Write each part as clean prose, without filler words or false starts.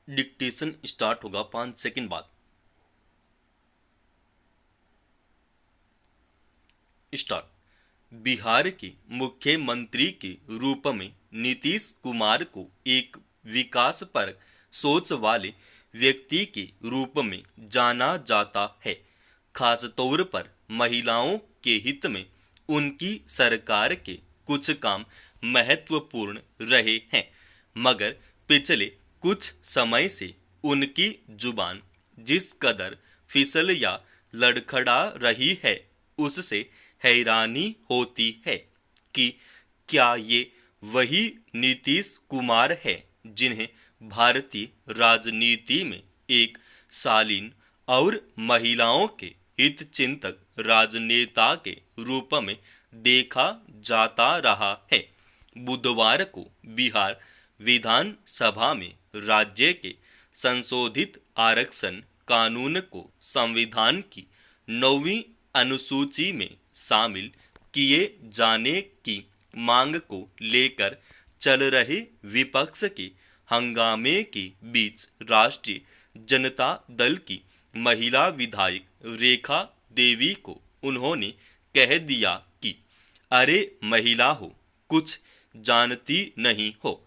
Dictation start होगा 5 second बाद। Start. Bihar के मुख्यमंत्री के रूप में नीतीश कुमार को एक विकास पर सोच वाले व्यक्ति के रूप में जाना जाता है। खास तौर पर महिलाओं के हित में उनकी सरकार के कुछ काम महत्वपूर्ण रहे हैं, मगर पिछले कुछ समय से उनकी जुबान जिस कदर फिसल या लड़खड़ा रही है, उससे हैरानी होती है कि क्या ये वही नीतीश कुमार है जिन्हें भारतीय राजनीति में एक शालीन और महिलाओं के हित चिंतक राजनेता के रूप में देखा जाता रहा है। बुधवार को बिहार विधानसभा में राज्य के संशोधित आरक्षण कानून को संविधान की 9वीं अनुसूची में शामिल किए जाने की मांग को लेकर चल रहे विपक्ष के हंगामे के बीच राष्ट्रीय जनता दल की महिला विधायक रेखा देवी को उन्होंने कह दिया कि अरे महिला हो, कुछ जानती नहीं हो।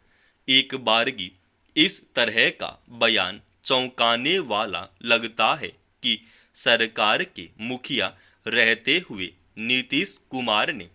एक बारगी इस तरह का बयान चौंकाने वाला लगता है कि सरकार के मुखिया रहते हुए नीतीश कुमार ने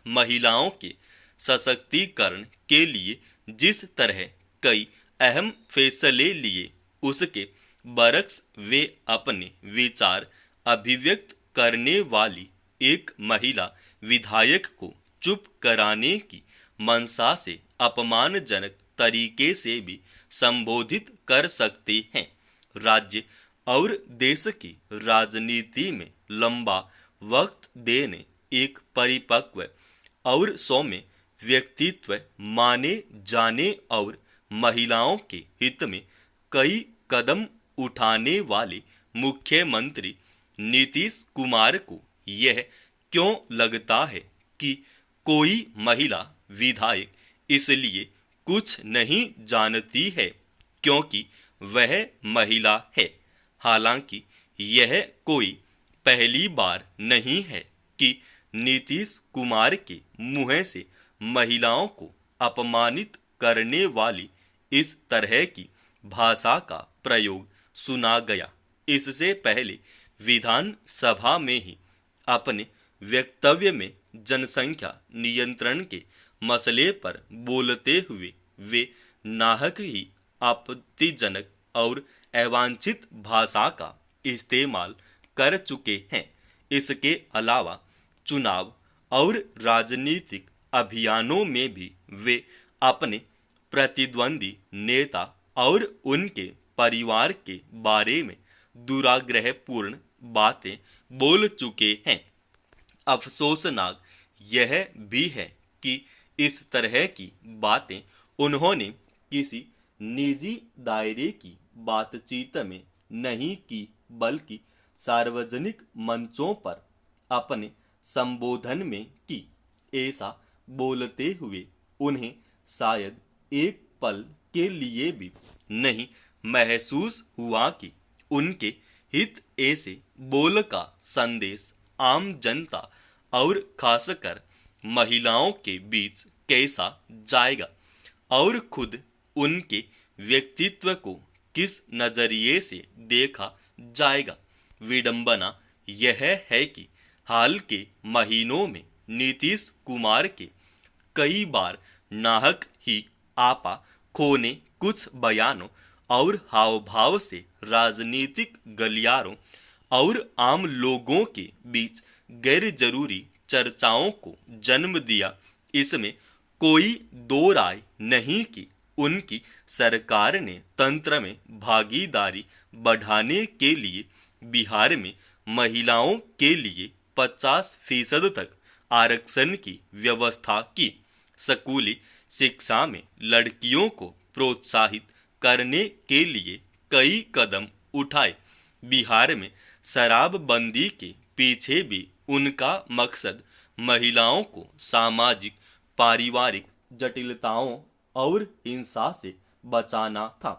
महिलाओं के सशक्तिकरण के लिए जिस तरह कई अहम फैसले लिए, उसके बरक्स वे अपने विचार अभिव्यक्त करने वाली एक महिला विधायक को चुप कराने की मंशा से अपमानजनक तरीके से भी संबोधित कर सकते हैं। राज्य और देश की राजनीति में लंबा वक्त देने एक परिपक्व और सौम्य व्यक्तित्व माने जाने और महिलाओं के हित में कई कदम उठाने वाले मुख्यमंत्री नीतीश कुमार को यह क्यों लगता है कि कोई महिला विधायक इसलिए कुछ नहीं जानती है क्योंकि वह महिला है। हालांकि यह कोई पहली बार नहीं है कि नीतीश कुमार के मुंह से महिलाओं को अपमानित करने वाली इस तरह की भाषा का प्रयोग सुना गया। इससे पहले विधानसभा में ही अपने वक्तव्य में जनसंख्या नियंत्रण के मसले पर बोलते हुए वे नाहक ही आपत्तिजनक और अवांछित भाषा का इस्तेमाल कर चुके हैं। इसके अलावा चुनाव और राजनीतिक अभियानों में भी वे अपने प्रतिद्वंदी नेता और उनके परिवार के बारे में दुराग्रहपूर्ण बातें बोल चुके हैं। अफसोसनाक यह भी है कि इस तरह की बातें उन्होंने किसी निजी दायरे की बातचीत में नहीं की, बल्कि सार्वजनिक मंचों पर अपने संबोधन में की। ऐसा बोलते हुए उन्हें शायद एक पल के लिए भी नहीं महसूस हुआ कि उनके हित ऐसे बोल का संदेश आम जनता और खासकर महिलाओं के बीच कैसा जाएगा और खुद उनके व्यक्तित्व को किस नजरिए से देखा जाएगा। विडंबना यह है कि हाल के महीनों में नीतीश कुमार के कई बार नाहक ही आपा खोने कुछ बयानों और हाव भाव से राजनीतिक गलियारों और आम लोगों के बीच गैर जरूरी चर्चाओं को जन्म दिया। इसमें कोई दो राय नहीं कि उनकी सरकार ने तंत्र में भागीदारी बढ़ाने के लिए बिहार में महिलाओं के लिए 50% तक आरक्षण की व्यवस्था की, स्कूली शिक्षा में लड़कियों को प्रोत्साहित करने के लिए कई कदम उठाए। बिहार में शराबबंदी के पीछे भी उनका मकसद महिलाओं को सामाजिक पारिवारिक जटिलताओं और हिंसा से बचाना था।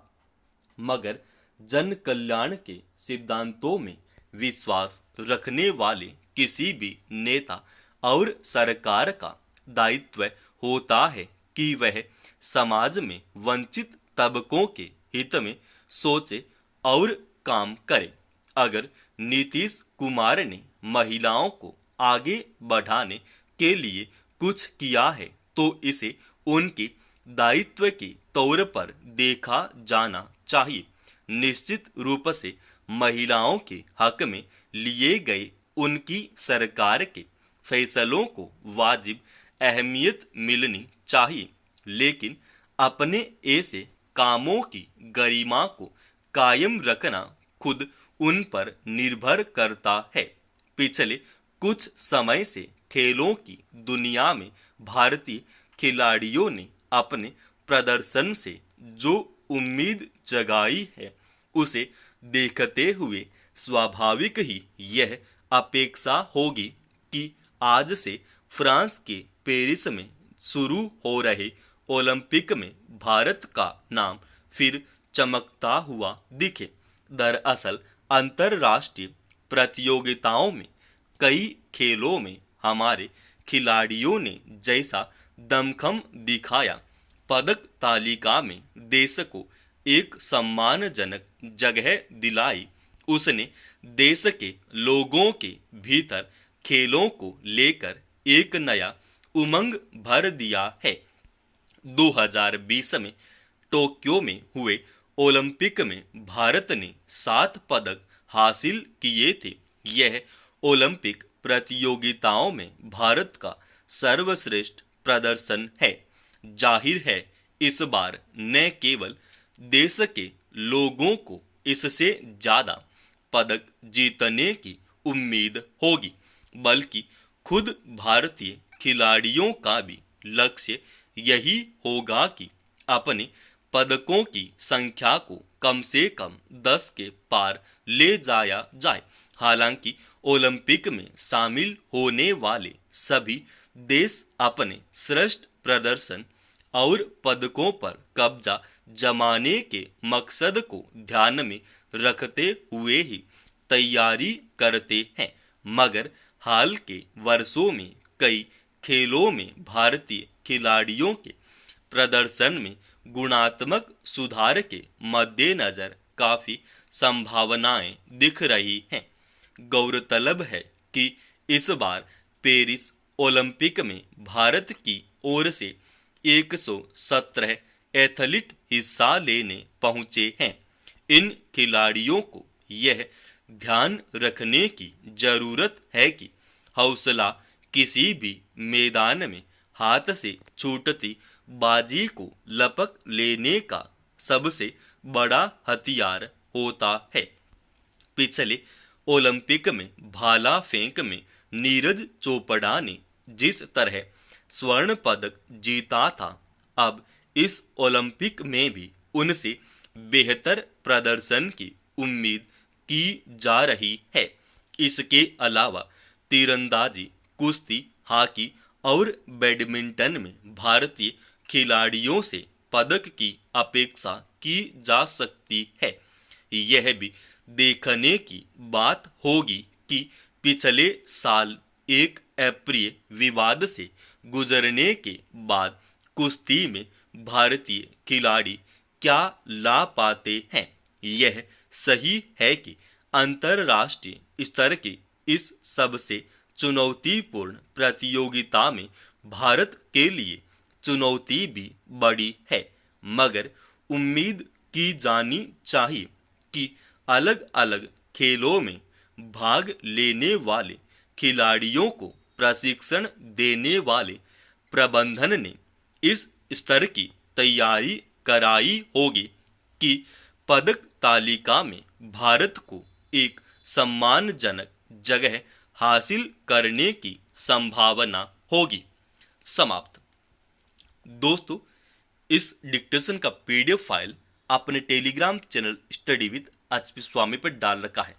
मगर जन कल्याण के सिद्धांतों में विश्वास रखने वाले किसी भी नेता और सरकार का दायित्व होता है कि वह समाज में वंचित तबकों के हित में सोचे और काम करे। अगर नीतीश कुमार ने महिलाओं को आगे बढ़ाने के लिए कुछ किया है तो इसे उनके दायित्व के तौर पर देखा जाना चाहिए। निश्चित रूप से महिलाओं के हक में लिए गए उनकी सरकार के फैसलों को वाजिब अहमियत मिलनी चाहिए, लेकिन अपने ऐसे कामों की गरिमा को कायम रखना खुद उन पर निर्भर करता है। पिछले कुछ समय से खेलों की दुनिया में भारतीय खिलाड़ियों ने अपने प्रदर्शन से जो उम्मीद जगाई है उसे देखते हुए स्वाभाविक ही यह अपेक्षा होगी कि आज से फ्रांस के पेरिस में शुरू हो रहे ओलंपिक में भारत का नाम फिर चमकता हुआ दिखे। दरअसल अंतर्राष्ट्रीय प्रतियोगिताओं में कई खेलों में हमारे खिलाड़ियों ने जैसा दमखम दिखाया, पदक तालिका में देश को एक सम्मानजनक जगह दिलाई, उसने देश के लोगों के भीतर खेलों को लेकर एक नया उमंग भर दिया है। 2020 में टोक्यो में हुए ओलंपिक में भारत ने 7 पदक हासिल किए थे। यह ओलंपिक प्रतियोगिताओं में भारत का सर्वश्रेष्ठ प्रदर्शन है। जाहिर है इस बार न केवल देश के लोगों को इससे ज्यादा पदक जीतने की उम्मीद होगी, बल्कि खुद भारतीय खिलाड़ियों का भी लक्ष्य यही होगा कि अपने पदकों की संख्या को कम से कम 10 के पार ले जाया जाए। हालांकि ओलंपिक में शामिल होने वाले सभी देश अपने श्रेष्ठ प्रदर्शन और पदकों पर कब्जा जमाने के मकसद को ध्यान में रखते हुए ही तैयारी करते हैं, मगर हाल के वर्षों में कई खेलों में भारतीय खिलाड़ियों के प्रदर्शन में गुणात्मक सुधार के मद्देनजर काफी संभावनाएं दिख रही हैं। गौरतलब है कि इस बार पेरिस ओलंपिक में भारत की ओर से 117 एथलीट हिस्सा लेने पहुंचे हैं। इन खिलाड़ियों को यह ध्यान रखने की जरूरत है कि हौसला किसी भी मैदान में हाथ से छूटती बाजी को लपक लेने का सबसे बड़ा हथियार होता है। पिछले ओलंपिक में भाला फेंक में नीरज चोपड़ा ने जिस तरह स्वर्ण पदक जीता था, अब इस ओलंपिक में भी उनसे बेहतर प्रदर्शन की उम्मीद की जा रही है। इसके अलावा तीरंदाजी, कुश्ती, हॉकी और बैडमिंटन में भारतीय खिलाड़ियों से पदक की अपेक्षा की जा सकती है। यह भी देखने की बात होगी कि पिछले साल एक अप्रिय विवाद से गुजरने के बाद कुश्ती में भारतीय खिलाड़ी क्या ला पाते हैं। यह सही है कि अंतर्राष्ट्रीय स्तर की इस सबसे चुनौतीपूर्ण प्रतियोगिता में भारत के लिए चुनौती भी बड़ी है, मगर उम्मीद की जानी चाहिए कि अलग अलग खेलों में भाग लेने वाले खिलाड़ियों को प्रशिक्षण देने वाले प्रबंधन ने इस स्तर की तैयारी कराई होगी कि पदक तालिका में भारत को एक सम्मानजनक जगह हासिल करने की संभावना होगी। समाप्त। दोस्तों, इस डिक्टेशन का पीडीएफ फाइल आपने Telegram channel study with HP Swami पर डाल रखा है।